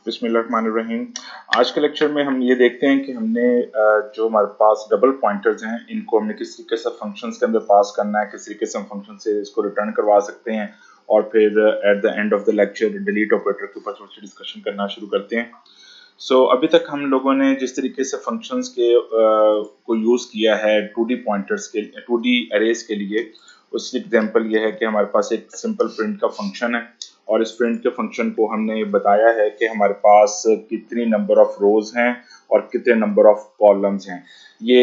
बिस्मिल्लाहिर्रहमानिर्रहीम। आज के लेक्चर में हम ये देखते हैं कि हमने जो हमारे पास डबल पॉइंटर्स हैं इनको हमने किस तरीके से फंक्शंस के अंदर पास करना है, किस तरीके से हम फंक्शन से इसको रिटर्न करवा सकते हैं और फिर at the end of the lecture delete operator के ऊपर थोड़ी सी डिस्कशन करना शुरू करते हैं। अभी तक हम लोगों ने जिस तरीके से फंक्शंस के को यूज़ किया है 2D पॉइंटर्स के 2D अरेज के लिए, उसकी एग्जांपल ये है कि हमारे पास एक सिंपल प्रिंट का फंक्शन है और इस प्रिंट के फंक्शन को हमने बताया है कि हमारे पास कितनी नंबर ऑफ रोज हैं और कितने नंबर ऑफ कॉलम्स हैं। ये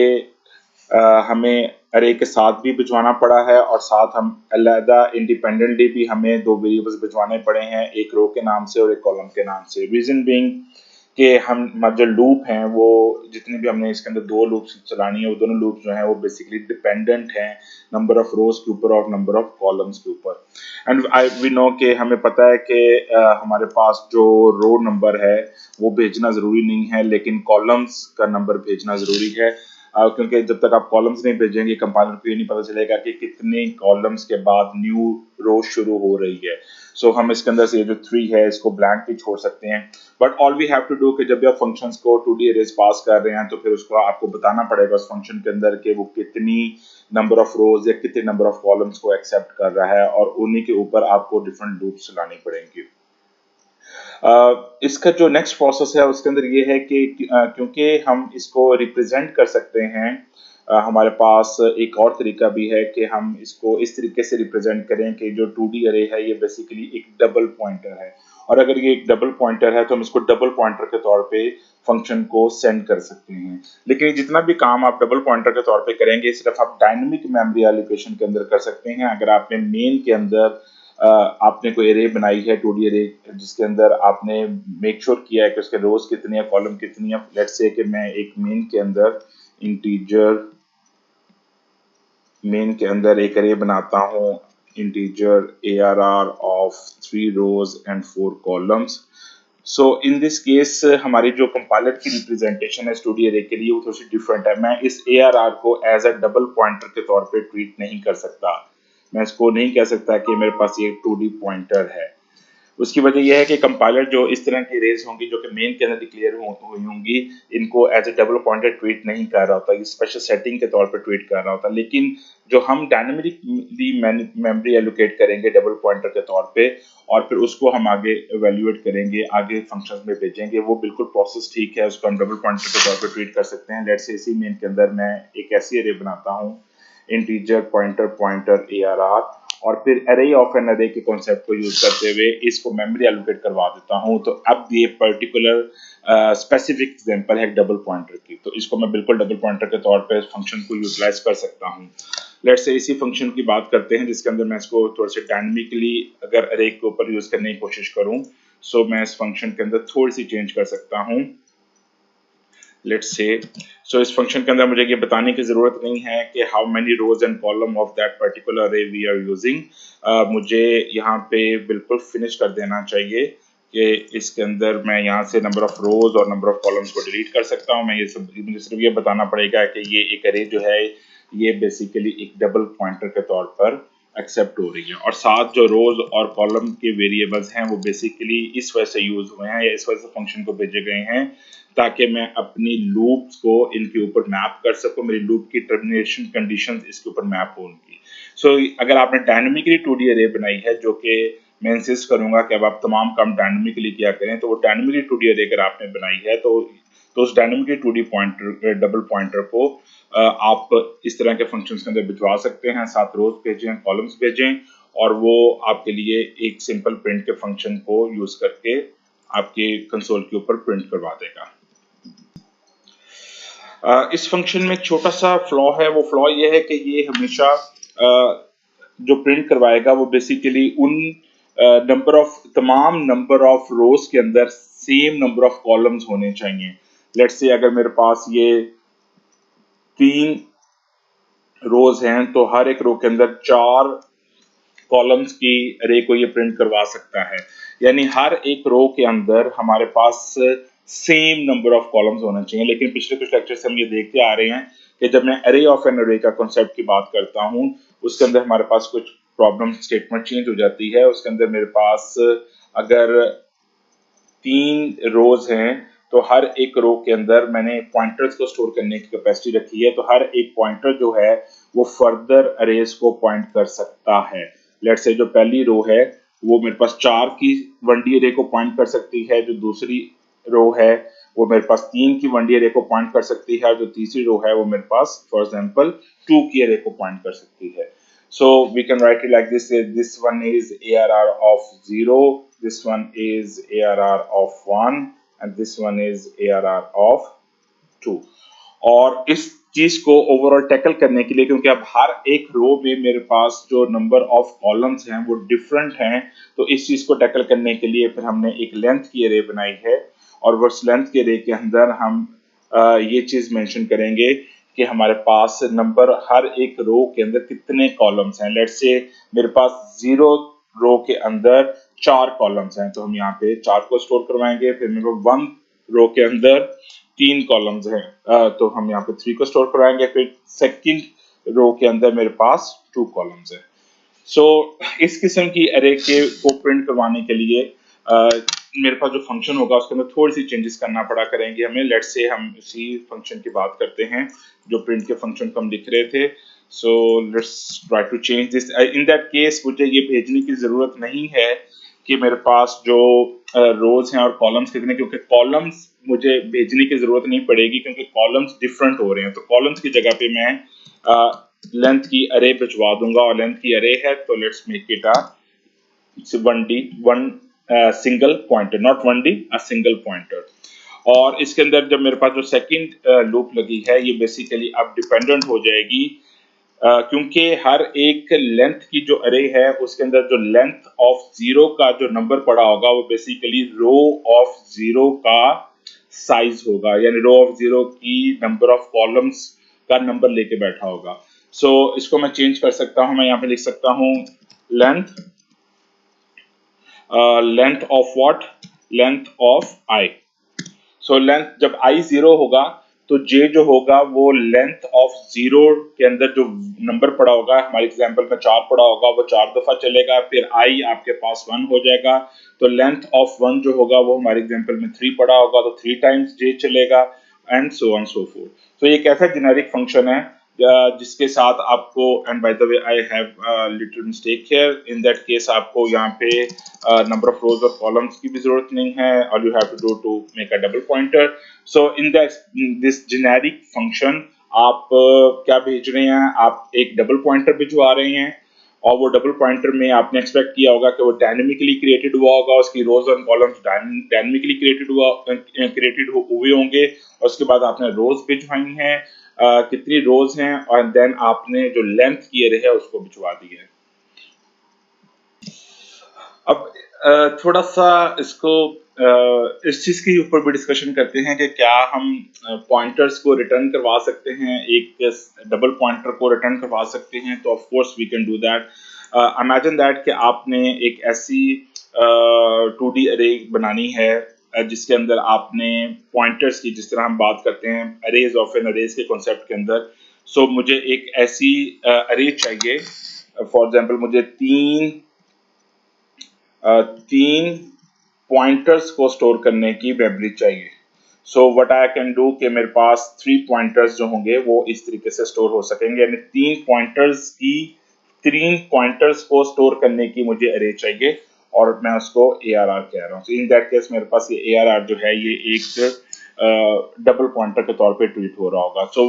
हमें अरे के साथ भी भिजवाना पड़ा है और साथ हम अलहदा इंडिपेंडेंटली भी हमें दो वेरिएबल्स भिजवाने पड़े हैं, एक रो के नाम से और एक कॉलम के नाम से। रीजन बीइंग कि हम जो लूप हैं वो जितनी भी हमने इसके अंदर दो लूप्स चलानी है वो दोनों लूप जो हैं वो बेसिकली डिपेंडेंट हैं नंबर ऑफ रोज के ऊपर और नंबर ऑफ कॉलम्स के ऊपर। एंड वी नो कि हमें पता है कि हमारे पास जो रो नंबर है वो भेजना ज़रूरी नहीं है, लेकिन कॉलम्स का नंबर भेजना ज़रूरी है, क्योंकि जब तक आप कॉलम्स नहीं भेजेंगे कंपाइलर को ये नहीं पता चलेगा कि कितने कॉलम्स के बाद न्यू रो शुरू हो रही है। हम इसके अंदर से ये जो 3 है इसको ब्लैंक भी छोड़ सकते हैं, but all we have to do कि जब भी आप फंक्शंस को 2D अरेज पास कर रहे हैं तो फिर उसको आपको बताना पड़ेगा उस फंक्शन के अंदर कि वो कितनी नंबर ऑफ रोज या कितने नंबर ऑफ कॉलम्स को एक्सेप्ट कर रहा है और उन्हीं के ऊपर आपको डिफरेंट लूप्स चलानी पड़ेंगी। इसका जो नेक्स्ट प्रोसेस है उसके अंदर ये है कि क्योंकि हम इसको रिप्रेजेंट कर सकते हैं, हमारे पास एक और तरीका भी है कि हम इसको इस तरीके से रिप्रेजेंट करें कि जो 2D अरे है ये बेसिकली एक डबल पॉइंटर है, और अगर ये एक डबल पॉइंटर है तो हम इसको डबल पॉइंटर के तौर पे फंक्शन को सेंड कर सकते हैं। लेकिन जितना भी काम आप डबल पॉइंटर के तौर पे करेंगे सिर्फ आप डायनेमिक मेमोरी एलोकेशन के अंदर कर सकते हैं। अगर आपने मेन के अंदर आपने कोई एरे बनाई है 2D एरे जिसके अंदर आपने मेक श्योर किया है कि उसके रोज कितनी है, कॉलम कितनी है। लेट्स से कि मैं एक मेन के अंदर एक एरे बनाता हूँ integer ARR of 3 rows and 4 columns. In this case हमारी जो कंपाइलर की रिप्रेजेंटेशन है 2D एरे के लिए वो थोड़ी सी डिफरेंट है। मैं इस ARR को एज अ डबल पॉइंटर के तौर पे ट्रीट नहीं कर सकता। मैं इसको नहीं कह सकता कि मेरे पास ये 2D पॉइंटर है। उसकी वजह यह है कि कंपाइलर जो इस तरह की रेज होंगी जो कि मेन के अंदर डिक्लेयर हुई होंगी इनको as a double pointer treat नहीं कर रहा होता, ये स्पेशल सेटिंग के तौर पर ट्रीट कर रहा होता। लेकिन जो हम डायनेमिकली मेमोरी एलोकेट करेंगे डबल पॉइंटर के तौर पे और फिर उसको हम आगे एवेल्युएट करेंगे, आगे फंक्शंस में भेजेंगे, वो बिल्कुल प्रोसेस ठीक है, उसको हम डबल पॉइंटर के तौर पर ट्रीट कर सकते हैं। लेट्स से इसी मेन के अंदर मैं एक ऐसी एरे बनाता हूँ इंटीजर पॉइंटर पॉइंटर ARR और फिर अरे ऑफ एन अरे के कॉन्सेप्ट को यूज करते हुए इसको मेमोरी एलोकेट करवा देता हूं। तो अब ये पर्टिकुलर स्पेसिफिक एग्जांपल है डबल पॉइंटर की, तो इसको मैं बिल्कुल डबल पॉइंटर के तौर पे फंक्शन को यूटिलाइज कर सकता हूं। लेट्स से इसी फंक्शन की बात करते हैं जिसके अंदर मैं इसको थोड़ा सा डायनेमिकली अगर अरे के ऊपर यूज करने की कोशिश करूं मैं इस फंक्शन के अंदर थोड़ी सी चेंज कर सकता हूं। लेट्स से इस फंक्शन के अंदर मुझे ये बताने की जरूरत नहीं है कि how many rows and column of that particular array we are using. मुझे यहाँ पे बिल्कुल फिनिश कर देना चाहिए कि इसके अंदर मैं यहाँ से नंबर ऑफ रोज और नंबर ऑफ कॉलम्स को डिलीट कर सकता हूँ। मुझे सिर्फ ये बताना पड़ेगा कि ये एक अरे जो है ये बेसिकली एक डबल पॉइंटर के तौर पर एक्सेप्ट हो रही है और साथ जो रोज और कॉलम के वेरिएबल्स हैं वो बेसिकली इस वजह से यूज हुए हैं या इस वजह से फंक्शन को भेजे गए हैं ताकि मैं अपनी लूप्स को इनके ऊपर मैप कर सकूं, मेरी लूप की टर्मिनेशन कंडीशंस इसके ऊपर मैप हो उनकी। अगर आपने डायनेमिकली 2D अरे बनाई है, जो कि मैं इंसिस्ट करूंगा कि अब आप तमाम काम डायनेमिकली किया करें, तो वो डायनेमिकली 2D अरे अगर आपने बनाई है तो उस dynamically 2D pointer double pointer को आप इस तरह के फंक्शंस के अंदर भिजवा सकते हैं, साथ रोज भेजें, कॉलम्स भेजें और वो आपके लिए एक सिंपल प्रिंट के फंक्शन को यूज करके आपके कंसोल के ऊपर प्रिंट करवा देगा। इस फंक्शन में एक छोटा सा फ्लॉ है, वो फ्लॉ ये है कि ये हमेशा जो प्रिंट करवाएगा वो बेसिकली उन तमाम नंबर ऑफ रोज के अंदर सेम नंबर ऑफ कॉलम्स होने चाहिए। लेट्स से अगर मेरे पास ये 3 रोज हैं तो हर एक रो के अंदर 4 कॉलम्स की अरे को ये प्रिंट करवा सकता है, यानी हर एक रो के अंदर हमारे पास सेम नंबर ऑफ कॉलम्स होना चाहिए। लेकिन पिछले कुछ लेक्चर से हम ये देखते आ रहे हैं कि जब मैं अरे ऑफ एन अरे का कॉन्सेप्ट की बात करता हूं उसके अंदर हमारे पास कुछ प्रॉब्लम स्टेटमेंट चेंज हो जाती है। उसके अंदर मेरे पास अगर 3 रोज हैं, तो हर एक रो के अंदर मैंने पॉइंटर्स को स्टोर करने की कैपेसिटी रखी है, तो हर एक पॉइंटर जो है वो फर्दर अरेज को पॉइंट कर सकता है। लेट्स से जो पहली रो है वो मेरे पास 4 की 1D अरे को पॉइंट कर सकती है, जो दूसरी रो है वो मेरे पास 3 की 1D अरे को पॉइंट कर सकती है, और जो तीसरी रो है वो मेरे पास फॉर एग्जांपल 2 की अरे को पॉइंट कर सकती है। So we can write it like this: this one is ARR of 0, this one is ARR of 1, and this one is ARR of 2। और इस चीज को ओवरऑल टैकल करने के लिए, क्योंकि अब हर एक रो में मेरे पास जो नंबर ऑफ कॉलम्स हैं वो डिफरेंट हैं, तो इस चीज को टैकल करने के लिए फिर हमने एक लेंथ की अरे बनाई है, और उस लेंथ के अरे के अंदर हम ये चीज मेंशन करेंगे कि हमारे पास नंबर हर एक रो के अंदर कितने कॉलम्स हैं। लेट्स से मेरे पास 0 रो के अंदर 4 कॉलम्स हैं, तो हम यहाँ पे 4 को स्टोर करवाएंगे। फिर मेरे पास 1 रो के अंदर 3 कॉलम्स हैं, तो हम यहाँ पे 3 को स्टोर कराएंगे। फिर सेकंड रो के अंदर मेरे पास 2 कॉलम्स हैं। सो इस किस्म की अरे के को प्रिंट करवाने के लिए मेरे पास जो फंक्शन होगा उसके अंदर थोड़ी सी चेंजेस करना पड़ा करेंगे हमें। लेट्स से हम उसी फंक्शन की बात करते हैं जो प्रिंट के फंक्शन को हम लिख रहे थे। So let's try to change this. In that case मुझे ये भेजने की जरूरत नहीं है कि मेरे पास जो रोज हैं और कॉलम्स कितने, क्योंकि कॉलम्स मुझे भेजने की जरूरत नहीं पड़ेगी क्योंकि कॉलम्स डिफरेंट हो रहे हैं। तो कॉलम्स की जगह पे मैं लेंथ की अरे भिजवा दूंगा, और लेंथ की अरे है तो let's make it a 1D, one single pointer, not 1D, a single pointer. और इसके अंदर जब मेरे पास जो सेकंड लूप लगी है ये बेसिकली अब डिपेंडेंट हो जाएगी, क्योंकि हर एक लेंथ की जो अरे है उसके अंदर जो लेंथ ऑफ 0 का जो नंबर पड़ा होगा वो बेसिकली रो ऑफ 0 का साइज होगा, यानी रो ऑफ 0 की नंबर ऑफ कॉलम्स का नंबर लेके बैठा होगा। सो इसको मैं चेंज कर सकता हूं, मैं यहाँ पे लिख सकता हूं length length of what, length of I. So length जब आई 0 होगा तो जे जो होगा वो लेंथ ऑफ 0 के अंदर जो नंबर पड़ा होगा, हमारे एग्जांपल में 4 पड़ा होगा, वो 4 दफा चलेगा। फिर आई आपके पास 1 हो जाएगा, तो लेंथ ऑफ 1 जो होगा वो हमारे एग्जांपल में 3 पड़ा होगा, तो 3 टाइम्स जे चलेगा, and so on so fourth. तो ये एक ऐसा जेनेरिक फंक्शन है जिसके साथ आपको, and by the way I have little mistake here, in that case आपको यहाँ पे नंबर ऑफ रोज और कॉलम्स की भी जरूरत नहीं है, और you have to do to make a double pointer. So in this generic function आप क्या भेज रहे हैं, आप एक डबल पॉइंटर भिजवा रहे हैं, और वो डबल पॉइंटर में आपने एक्सपेक्ट किया होगा कि वो डायनेमिकली क्रिएटेड हुआ होगा, उसकी रोज और कॉलम्स डायनेमिकली क्रिएटेड हुए होंगे, और उसके बाद आपने रोज भिजवाई हैं, कितनी रोज हैं, और देन आपने जो लेंथ की अरे है उसको भिजवा दी है। अब थोड़ा सा इसको इस चीज के ऊपर भी डिस्कशन करते हैं कि क्या हम पॉइंटर्स को रिटर्न करवा सकते हैं, एक डबल पॉइंटर को रिटर्न करवा सकते हैं। तो of course we can do that. Imagine that कि आपने एक ऐसी 2D अरे बनानी है जिसके अंदर आपने पॉइंटर्स की, जिस तरह हम बात करते हैं अरेज ऑफ एन अरेज के कॉन्सेप्ट के अंदर। सो मुझे एक ऐसी अरे चाहिए, फॉर एग्जांपल मुझे तीन पॉइंटर्स को स्टोर करने की मेमोरी चाहिए। So what I can do कि मेरे पास 3 पॉइंटर्स जो होंगे वो इस तरीके से स्टोर हो सकेंगे, यानी 3 पॉइंटर्स को स्टोर करने की मुझे अरे चाहिए, और मैं उसको ARR कह रहा हूँ। इन दैट केस मेरे पास ये ARR जो है ये एक डबल पॉइंटर के तौर पे ट्रीट हो रहा होगा। So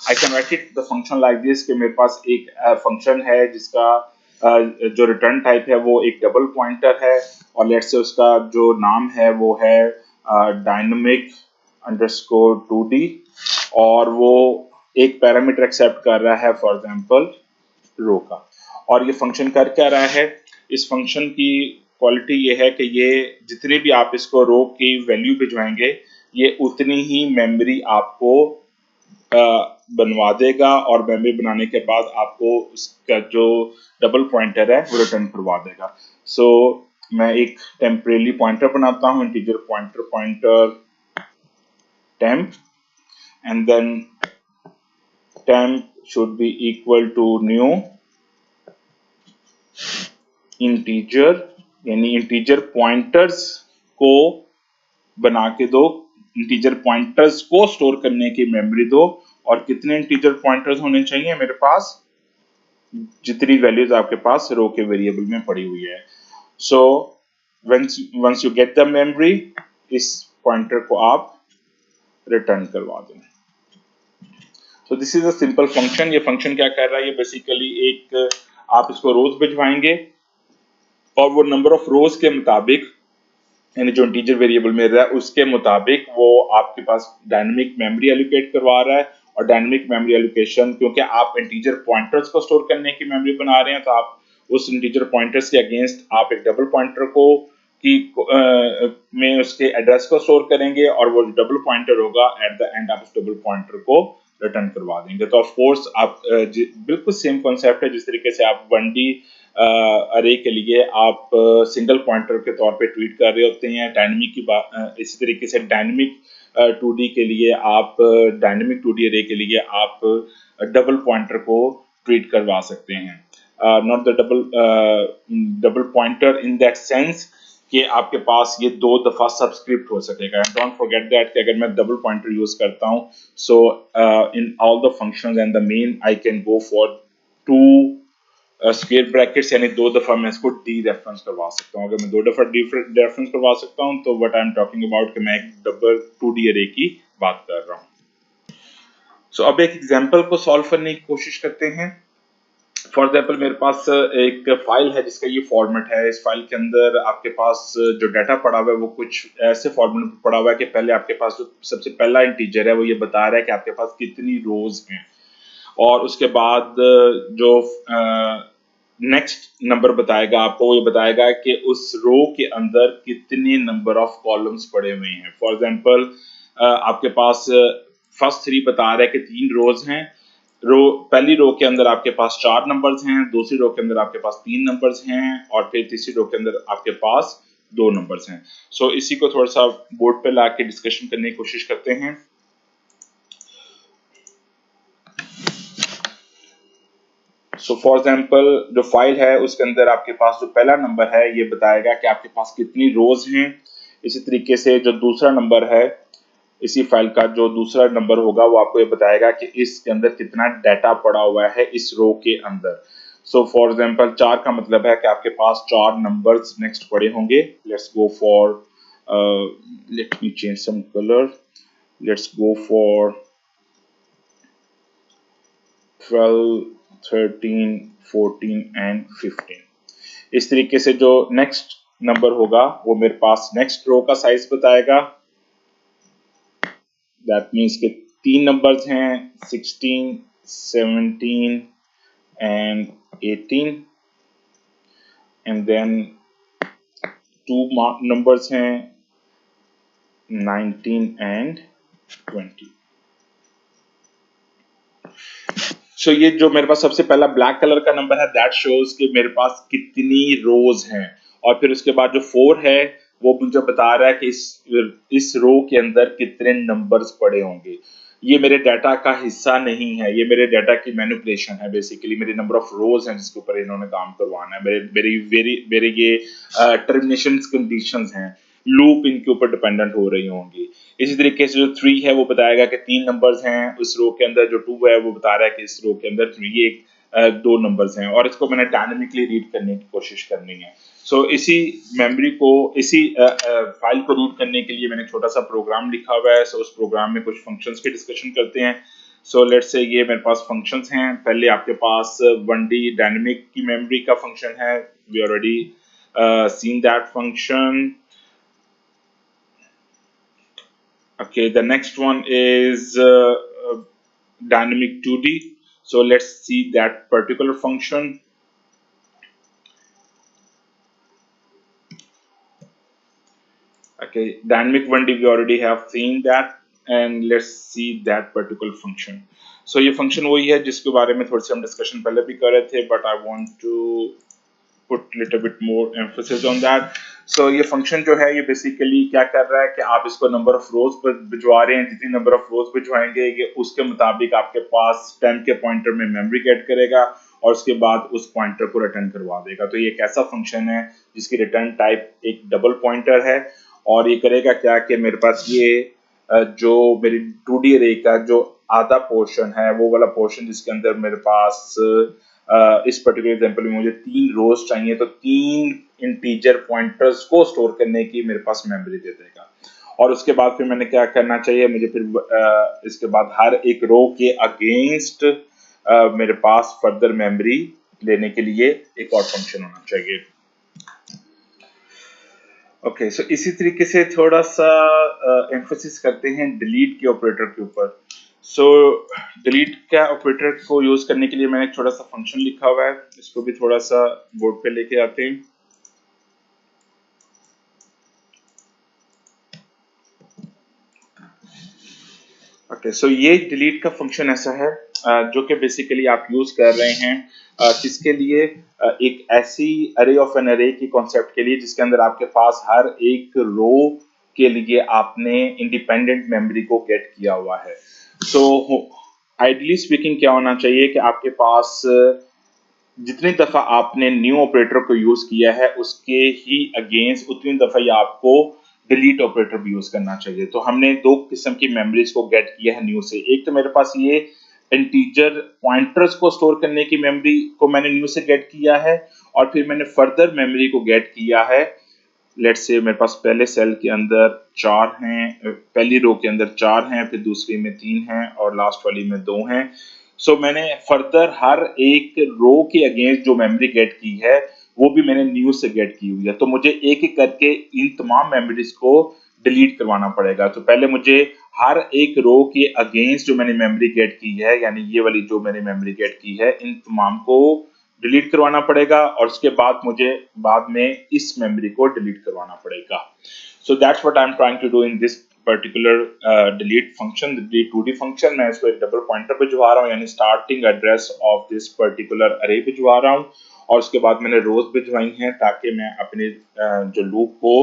I can write it the function like this कि मेरे पास एक फंक्शन है जिसका जो रिटर्न टाइप है वो एक डबल पॉइंटर है, और लेट्स से उसका जो नाम है वो है डायनेमिक अंडरस्कोर 2D, और वो एक पैरामीटर एक्सेप्ट कर रहा है फॉर एग्जांपल रो का। और ये फंक्शन कर क्या रहा है, इस फंक्शन की क्वालिटी ये है कि ये जितने भी आप इसको रो की वैल्यू भिजवाएंगे ये उतनी ही मेमोरी आपको बनवा देगा, और मेमोरी बनाने के बाद आपको उसका जो डबल पॉइंटर है वो रिटर्न करवा देगा। सो मैं एक टेम्परेरी पॉइंटर बनाता हूँ, integer pointer temp, and then temp should be equal to new integer, यानी इंटीजर पॉइंटर्स को बना के दो, इंटीजर पॉइंटर्स को स्टोर करने की मेमोरी दो, और कितने इंटीजर पॉइंटर्स होने चाहिए मेरे पास, जितनी वैल्यूज आपके पास रो के वेरिएबल में पड़ी हुई है। So once you get the memory, इस पॉइंटर को आप रिटर्न करवा दें। So this is a simple function. ये फंक्शन क्या कर रहा है, ये बेसिकली एक आप इसको रोज भिजवाएंगे और वो नंबर ऑफ रोज के मुताबिक, यानी जो इंटीजर वेरिएबल में रहा है उसके मुताबिक वो आपके पास डायनेमिक मेमोरी एलोकेट करवा रहा है। और डायनेमिक मेमोरी एलोकेशन, क्योंकि आप इंटीजर पॉइंटर्स को स्टोर करने की मेमोरी बना रहे हैं, तो आप उस इंटीजर पॉइंटर्स के अगेंस्ट आप एक डबल पॉइंटर को की में उसके एड्रेस को स्टोर करेंगे, और वो डबल पॉइंटर होगा एट द एंड आप उस डबल पॉइंटर को रिटर्न करवा देंगे। तो ऑफ कोर्स आप बिल्कुल सेम कॉन्सेप्ट है जिस तरीके से आप 1D अरे के लिए आप सिंगल पॉइंटर के तौर पे ट्रीट कर रहे होते हैं। डायनेमिक की बात इसी तरीके से डायनेमिक 2D के लिए आप डायनेमिक 2D अरे के लिए आप डबल पॉइंटर को ट्रीट करवा सकते हैं। Not the double pointer in that sense कि आपके पास ये 2 दफा सब्सक्रिप्ट हो सकेगा। एंड डोंट फॉरगेट दैट कि अगर मैं डबल पॉइंटर यूज करता हूं, so in all the functions and the main I can go for 2 square brackets, यानी 2 दफा मैं इसको डी रेफरेंस करवा सकता हूं। अगर मैं 2 दफा डी रेफरेंस करवा सकता हूं तो what I am talking about कि मैं एक डबल 2D अरे की बात कर रहा हूं। सो अब एक एग्जांपल को सॉल्व करने की कोशिश करते हैं। फॉर एग्जाम्पल मेरे पास एक फाइल है जिसका ये फॉर्मेट है। इस फाइल के अंदर आपके पास जो डाटा पड़ा हुआ है वो कुछ ऐसे फॉर्मेट में पड़ा हुआ है कि पहले आपके पास जो सबसे पहला इंटीजर है वो ये बता रहा है कि आपके पास कितनी रोज हैं, और उसके बाद जो नेक्स्ट नंबर बताएगा आपको, वो ये बताएगा कि उस रो के अंदर कितने नंबर ऑफ कॉलम्स पड़े हुए हैं। फॉर एग्जाम्पल आपके पास फर्स्ट 3 बता रहा है कि 3 रोज हैं। पहली रो के अंदर आपके पास 4 नंबर्स हैं, दूसरी रो के अंदर आपके पास 3 नंबर्स हैं, और फिर तीसरी रो के अंदर आपके पास 2 नंबर्स हैं। सो इसी को थोड़ा सा बोर्ड पे ला के डिस्कशन करने की कोशिश करते हैं। सो फॉर एग्जाम्पल जो फाइल है उसके अंदर आपके पास जो पहला नंबर है ये बताएगा कि आपके पास कितनी रोज हैं। इसी तरीके से जो दूसरा नंबर है, इसी फाइल का जो दूसरा नंबर होगा वो आपको ये बताएगा कि इसके अंदर कितना डाटा पड़ा हुआ है इस रो के अंदर। सो फॉर एग्जाम्पल 4 का मतलब है कि आपके पास 4 नंबर्स नेक्स्ट पड़े होंगे। Let's go for let me change some colour, let's go for 12, 13, 14 and 15। इस तरीके से जो नेक्स्ट नंबर होगा वो मेरे पास नेक्स्ट रो का साइज बताएगा। दैट मीन्स के 3 नंबर्स हैं 16, 17 एंड 18, एंड देन 2 नंबर्स हैं 19 एंड 20। सो ये जो मेरे पास सबसे पहला ब्लैक कलर का नंबर है दैट शोज कि मेरे पास कितनी रोज हैं, और फिर उसके बाद जो 4 है वो मुझे बता रहा है कि इस रो के अंदर कितने नंबर्स पड़े होंगे। ये मेरे डाटा का हिस्सा नहीं है, ये मेरे डाटा की मैनिपुलेशन है। बेसिकली मेरे नंबर ऑफ रोज हैं जिसके ऊपर इन्होंने काम करवाना है। मेरे ये टर्मिनेशन कंडीशंस हैं, लूप इनके ऊपर डिपेंडेंट हो रही होंगी। इसी तरीके से जो 3 है वो बताएगा कि 3 नंबर्स हैं उस रो के अंदर, जो 2 है वो बता रहा है कि इस रो के अंदर 2 नंबर्स हैं, और इसको मैंने डायनेमिकली रीड करने की कोशिश करनी है। सो इसी मेमोरी को, इसी फाइल को रीड करने के लिए मैंने छोटा सा प्रोग्राम लिखा हुआ है। सो उस प्रोग्राम में कुछ फंक्शंस की डिस्कशन करते हैं। सो लेट्स से ये मेरे पास फंक्शंस हैं। पहले आपके पास 1D डायनेमिक की मेमोरी का फंक्शन है, we already seen that function. Okay, the next one is dynamic 2D. So let's see that particular function. Okay, dynamic 1D we already have seen that, and let's see that particular function. So ये function वही है जिसके बारे में थोड़ी सी हम discussion पहले भी कर रहे थे, but I want to put little bit more emphasis on that. So ये फंक्शन जो है ये बेसिकली क्या कर रहा है कि आप इसको नंबर ऑफ रोज भिजवा रहे हैं। जितनी नंबर ऑफ रोज भिजवाएंगे ये उसके मुताबिक आपके पास 10 के पॉइंटर में मेमोरी गेट करेगा, और उसके बाद उस पॉइंटर को रिटर्न करवा देगा। तो ये एक ऐसा फंक्शन है जिसकी रिटर्न टाइप एक डबल पॉइंटर है, और ये करेगा क्या कि मेरे पास ये जो मेरी 2D अरे का जो आधा पोर्शन है वो वाला पोर्शन जिसके अंदर मेरे पास इस पर्टिकुलर एग्जांपल में मुझे 3 रोज चाहिए, तो 3 इंटीजर पॉइंटर्स को स्टोर करने की मेरे पास मेमोरी दे देगा। और उसके बाद फिर मैंने क्या करना चाहिए, मुझे फिर इसके बाद हर एक रो के अगेंस्ट मेरे पास फर्दर मेमोरी लेने के लिए एक और फंक्शन होना चाहिए। ओके, सो इसी तरीके से थोड़ा सा एम्फोसिस करते हैं डिलीट के ऑपरेटर के ऊपर। सो डिलीट का ऑपरेटर को यूज करने के लिए मैंने एक छोटा सा फंक्शन लिखा हुआ है, इसको भी थोड़ा सा बोर्ड पे लेके आते हैं। ओके, सो ये डिलीट का फंक्शन ऐसा है जो कि बेसिकली आप यूज कर रहे हैं किसके लिए, एक ऐसी अरे ऑफ एन अरे की कॉन्सेप्ट के लिए जिसके अंदर आपके पास हर एक रो के लिए आपने इंडिपेंडेंट मेमोरी को गेट किया हुआ है। सो आइडली स्पीकिंग क्या होना चाहिए कि आपके पास जितनी दफा आपने न्यू ऑपरेटर को यूज किया है उसके ही अगेंस्ट उतनी दफा ही आपको डिलीट ऑपरेटर भी यूज करना चाहिए। तो हमने दो किस्म की मेमोरीज को गेट किया है न्यू से। एक तो मेरे पास ये इंटीजर पॉइंटर्स को स्टोर करने की मेमोरी को मैंने न्यू से गेट किया है, और फिर मैंने फर्दर मेमोरी को गेट किया है। लेट्स से मेरे पास पहले सेल के अंदर 4 हैं, पहली रो के अंदर 4 हैं, फिर दूसरी में 3 हैं और लास्ट वाली में 2 हैं। सो मैंने फर्दर हर एक रो के अगेंस्ट जो मेमोरी गेट की है वो भी मैंने न्यू से गेट की हुई है। तो मुझे एक एक करके इन तमाम मेमोरीज को डिलीट करवाना पड़ेगा। तो पहले मुझे हर एक रो के अगेंस्ट जो मैंने मेमोरी गेट की है, यानी ये वाली जो मैंने मेमोरी गेट की है, इन तमाम को डिलीट करवाना पड़ेगा, और उसके बाद मुझे बाद में इस मेमोरी को डिलीट करवाना पड़ेगा। So that's what I am trying to do in this particular delete function, delete 2D function. मैं इसको एक डबल पॉइंटर भिजवा रहा हूँ, यानी starting address of this particular array भिजवा रहा हूँ, और उसके बाद मैंने रोज भिजवाई हैं ताकि मैं अपने जो लूप को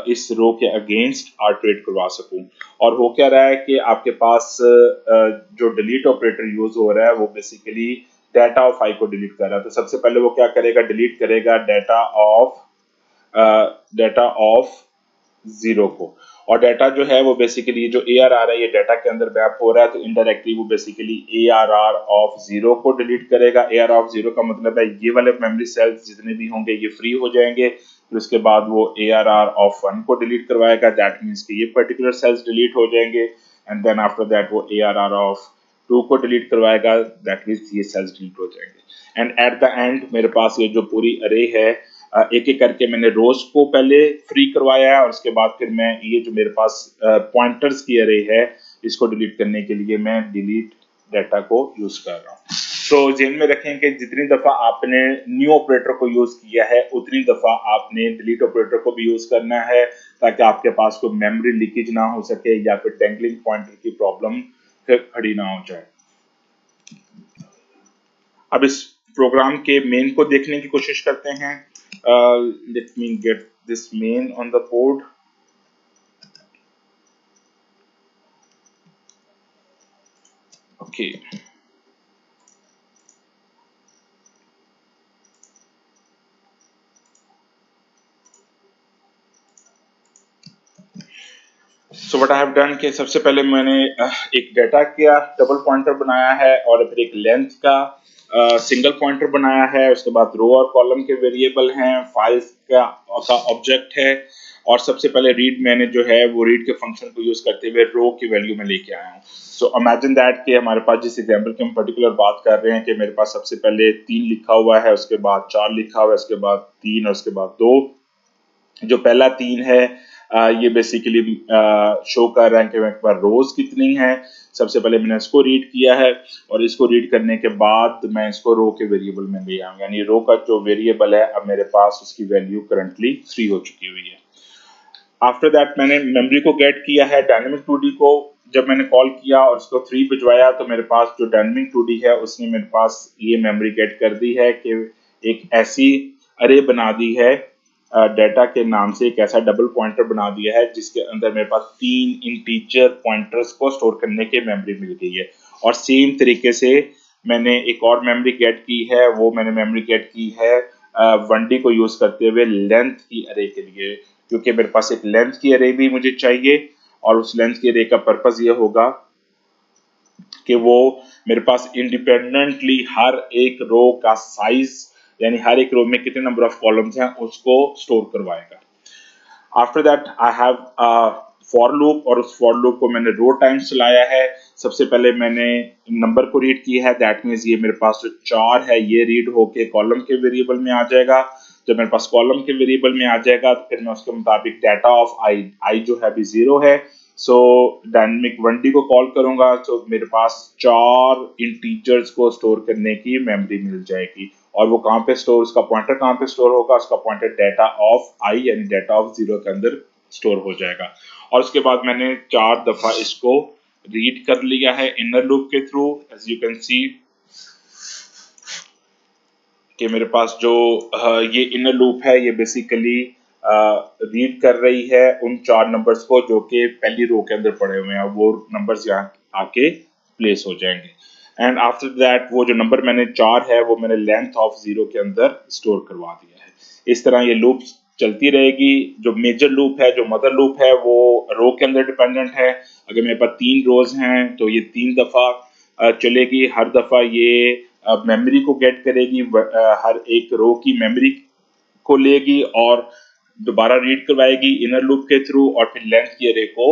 इस रो के अगेंस्ट आर्ट्रेट करवा सकूं। और हो क्या रहा है कि आपके पास जो डिलीट ऑपरेटर यूज हो रहा है वो बेसिकली डाटा ऑफ आई को डिलीट कर रहा है। तो सबसे पहले वो क्या करेगा, डिलीट करेगा डाटा ऑफ 0 को, और डाटा जो है वो बेसिकली जो ARR है ये डाटा के अंदर मैप हो रहा है, तो इनडायरेक्टली वो बेसिकली ARR ऑफ 0 को डिलीट करेगा। ARR ऑफ 0 का मतलब है ये वाले मेमोरी सेल्स जितने भी होंगे ये फ्री हो जाएंगे। फिर उसके बाद वो ARR ऑफ 1 को डिलीट करवाएगा, दैट मीन्स कि ये पर्टिकुलर सेल्स डिलीट हो जाएंगे। एंड देन आफ्टर दैट वो ARR ऑफ 2 को डिलीट करवाएगा, दैट मीन्स ये सेल्स डिलीट हो जाएंगे। एंड एट द एंड मेरे पास ये जो पूरी अरे है एक एक करके मैंने रोज को पहले फ्री करवाया है, और उसके बाद फिर मैं ये जो मेरे पास पॉइंटर्स की अरे है इसको डिलीट करने के लिए मैं डिलीट डाटा को यूज कर रहा हूँ। तो ध्यान में रखें कि जितनी दफा आपने न्यू ऑपरेटर को यूज किया है उतनी दफा आपने डिलीट ऑपरेटर को भी यूज करना है, ताकि आपके पास कोई मेमोरी लीकेज ना हो सके या फिर डैंगलिंग पॉइंटर की प्रॉब्लम खड़ी ना हो जाए। अब इस प्रोग्राम के मेन को देखने की कोशिश करते हैं। let me get this main on the board. Okay, so what I have done कि सबसे पहले मैंने एक डाटा का डबल पॉइंटर बनाया है और फिर एक लेंथ का सिंगल पॉइंटर बनाया है। उसके बाद रो और कॉलम के वेरिएबल हैं, फाइल्स का ऑब्जेक्ट है, और सबसे पहले रीड मैंने जो है वो रीड के फंक्शन को यूज करते हुए रो की वैल्यू में लेके आया हूँ। सो इमेजिन दैट कि हमारे पास जिस एग्जांपल की हम पर्टिकुलर बात कर रहे हैं कि मेरे पास सबसे पहले 3 लिखा हुआ है, उसके बाद 4 लिखा हुआ है, उसके बाद 3 और उसके बाद 2। जो पहला 3 है ये बेसिकली शो कर रहा है कि मेरे पास रोज कितनी है। सबसे पहले मैंने इसको रीड किया है, और इसको रीड करने के बाद मैं इसको रो के वेरिएबल में ले आऊँ, यानी रो का जो वेरिएबल है अब मेरे पास उसकी वैल्यू करंटली 3 हो चुकी हुई है। आफ्टर दैट मैंने मेमोरी को गेट किया है। डायनेमिक 2D को जब मैंने कॉल किया और उसको 3 भिजवाया तो मेरे पास जो डायनेमिक 2D है उसने मेरे पास ये मेमोरी गेट कर दी है कि एक ऐसी अरे बना दी है डाटा के नाम से, एक ऐसा डबल पॉइंटर बना दिया है जिसके अंदर मेरे पास 3 इंटीजर पॉइंटर्स को स्टोर करने की मेमोरी मिल गई है। और सेम तरीके से मैंने एक और मेमोरी गेट की है, वो मैंने मेमोरी गेट की है 1D को यूज करते हुए लेंथ की अरे के लिए। क्योंकि मेरे पास एक लेंथ की अरे भी मुझे चाहिए, और उस लेंथ की अरे का पर्पस ये होगा कि वो मेरे पास इंडिपेंडेंटली हर एक रो का साइज, यानी हर एक रो में कितने नंबर ऑफ कॉलम्स हैं उसको स्टोर करवाएगा। After that I have for loop, और उस फॉर लूप को मैंने रो टाइम्स चलाया है। सबसे पहले मैंने नंबर को रीड किया है, दैट मीन्स ये मेरे पास जो 4 है ये रीड होके कॉलम के वेरिएबल में आ जाएगा। जब मेरे पास कॉलम के वेरिएबल में आ जाएगा तो फिर मैं उसके मुताबिक डाटा ऑफ आई जो है अभी 0 है, सो डायनेमिक 1D को कॉल करूंगा, तो मेरे पास 4 इंटीजर्स को स्टोर करने की मेमोरी मिल जाएगी। और वो कहाँ पे स्टोर, उसका पॉइंटर कहाँ पे स्टोर होगा, उसका पॉइंटर डाटा ऑफ आई यानी डाटा ऑफ 0 के अंदर स्टोर हो जाएगा। और उसके बाद मैंने 4 दफा इसको रीड कर लिया है इनर लूप के थ्रू। एज यू कैन सी कि मेरे पास जो ये इनर लूप है ये बेसिकली रीड कर रही है उन 4 नंबर्स को जो कि पहली रो के अंदर पड़े हुए हैं, वो नंबर्स यहाँ आके प्लेस हो जाएंगे। एंड आफ्टर दैट वो जो नंबर मैंने 4 है वो मैंने लेंथ ऑफ 0 के अंदर स्टोर करवा दिया है। इस तरह ये लूप चलती रहेगी। जो मेजर लूप है, जो मदर लूप है, वो रो के अंदर डिपेंडेंट है। अगर मेरे पास 3 रोज हैं तो ये 3 दफा चलेगी। हर दफा ये मेमोरी को गेट करेगी, हर एक रो की मेमोरी को लेगी और दोबारा रीड करवाएगी इनर लूप के थ्रू, और फिर लेंथ की अरे को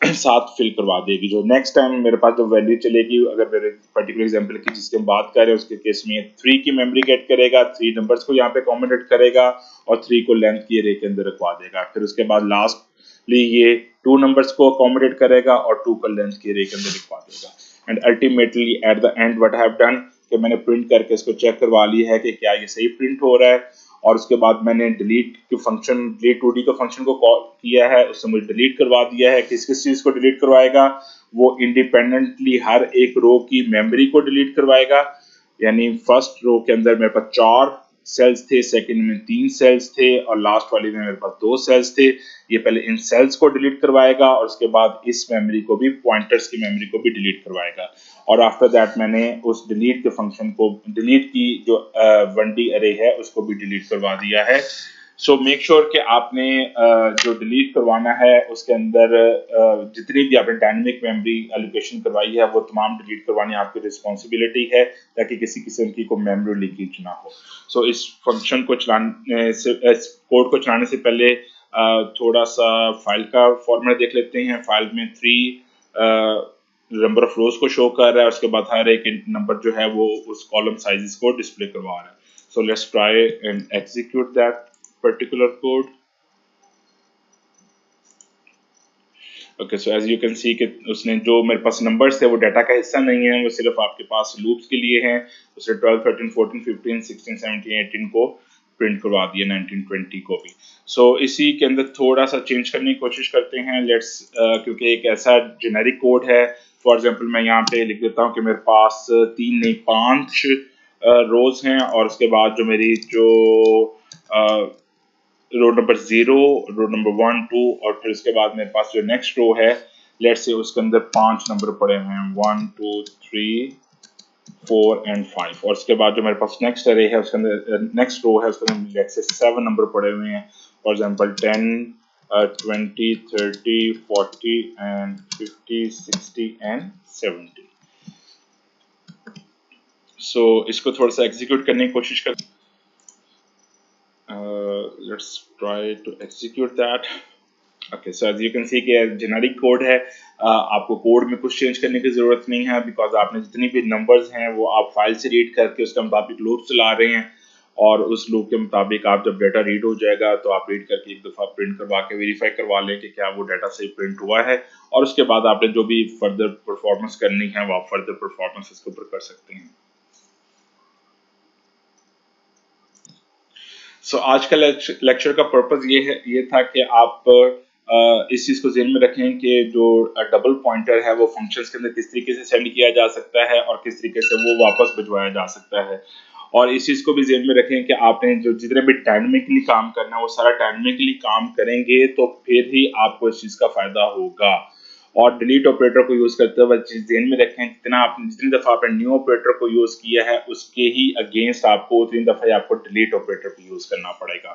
साथ फिल करवा देगी। जो नेक्स्ट टाइम मेरे पास जो वैल्यू चलेगी, अगर मेरे पर्टिकुलर एग्जांपल की जिसकी हम बात कर रहे हैं उसके केस में 3 की मेमोरी गेट करेगा, 3 नंबर्स को यहाँ पे अकोमोडेट करेगा और 3 को लेंथ की अरे के अंदर रखवा देगा। फिर उसके बाद लास्टली ये 2 नंबर्स को अकोमोडेट करेगा और 2 को लेंथ की अरे के अंदर रखवा देगा। And ultimately at the end what I have done कि मैंने प्रिंट करके इसको चेक करवा लिया है कि क्या ये सही प्रिंट हो रहा है। और उसके बाद मैंने डिलीट के फंक्शन, डिलीट 2D का फंक्शन को कॉल किया है, उससे मुझे डिलीट करवा दिया है। किस किस चीज को डिलीट करवाएगा, वो इंडिपेंडेंटली हर एक रो की मेमोरी को डिलीट करवाएगा। यानी फर्स्ट रो के अंदर मेरे पास 4 सेल्स थे, सेकंड में 3 सेल्स थे और लास्ट वाली में मेरे पास 2 सेल्स थे। ये पहले इन सेल्स को डिलीट करवाएगा और उसके बाद इस मेमोरी को भी, पॉइंटर्स की मेमोरी को भी डिलीट करवाएगा। और आफ्टर दैट मैंने उस डिलीट के फंक्शन को, डिलीट की जो 1D अरे है उसको भी डिलीट करवा दिया है। सो मेक श्योर कि आपने जो डिलीट करवाना है उसके अंदर जितनी भी आपने डायनेमिक मेमोरी एलोकेशन करवाई है वो तमाम डिलीट करवानी आपकी रिस्पॉन्सिबिलिटी है, ताकि किसी किस्म की कोई मेमोरी लीकेज ना हो। सो इस फंक्शन को चलाने से, इस कोड को चलाने से पहले थोड़ा सा फाइल का फॉर्मेट देख लेते हैं। फाइल में 3 नंबर ऑफ रोज को शो कर रहा है, उसके बाद हर एक नंबर जो है वो उस कॉलम साइजेस को डिस्प्ले करवा रहा है। सो let's try and execute that particular code. Okay, so as you can see कि उसने जो मेरे पास नंबर्स थे वो डाटा का हिस्सा नहीं है, वो सिर्फ आपके पास लूप्स के लिए हैं। उसने 12, 13, 14, 15, 16, 17, 18 को प्रिंट करवा दिया, 19, 20 को भी। सो इसी के अंदर थोड़ा सा चेंज करने की कोशिश करते हैं। लेट्स क्योंकि एक ऐसा जेनेरिक कोड है, फॉर एग्जांपल मैं यहाँ पे लिख देता हूँ कि मेरे पास 3 नहीं 5 रोज हैं और उसके बाद जो मेरी जो रो नंबर 0, रो नंबर 1, 2 और फिर उसके बाद मेरे पास जो नेक्स्ट रो है, लेट्स से उसके अंदर 5 नंबर पड़े हुए हैं, 1, 2, 3, 4 एंड 5। और उसके बाद जो मेरे पास नेक्स्ट अरे है उसके अंदर, नेक्स्ट रो है उसके अंदर लेट्स से 7 नंबर पड़े हुए हैं, फॉर एग्जांपल 10, 20, 30, 40 एंड 50, 60 एंड 70। सो इसको थोड़ा सा एग्जीक्यूट करने की कोशिश करते हैं। Let's try to execute that. Okay, so as you can see कि जेनेरिक कोड है, आपको कोड में कुछ चेंज करने की जरूरत नहीं है, बिकॉज आपने जितनी भी नंबर्स हैं वो आप फाइल से रीड करके उसके मुताबिक लूप चला रहे हैं और उस लूप के मुताबिक आप जब डाटा रीड हो जाएगा तो आप रीड करके एक दफ़ा प्रिंट करवा के वेरीफाई करवा लें कि क्या वो डाटा सही प्रिंट हुआ है, और उसके बाद आपने जो भी फर्दर परफॉर्मेंस करनी है वो आप फर्दर परफॉर्मेंस इसके ऊपर कर सकते हैं। सो आज का लेक्चर का पर्पस ये था कि आप इस चीज़ को ज़हन में रखें कि जो डबल पॉइंटर है वो फंक्शंस के अंदर किस तरीके से सेंड किया जा सकता है और किस तरीके से वो वापस भिजवाया जा सकता है। और इस चीज़ को भी ज़हन में रखें कि आपने जो जितने भी डायनेमिकली काम करना है वो सारा डायनेमिकली काम करेंगे तो फिर ही आपको इस चीज़ का फ़ायदा होगा। और डिलीट ऑपरेटर को यूज़ करते हुए ध्यान में रखें जितनी दफ़ा आपने न्यू ऑपरेटर को यूज़ किया है उसके ही अगेंस्ट आपको उतनी दफ़ा आपको डिलीट ऑपरेटर को यूज़ करना पड़ेगा।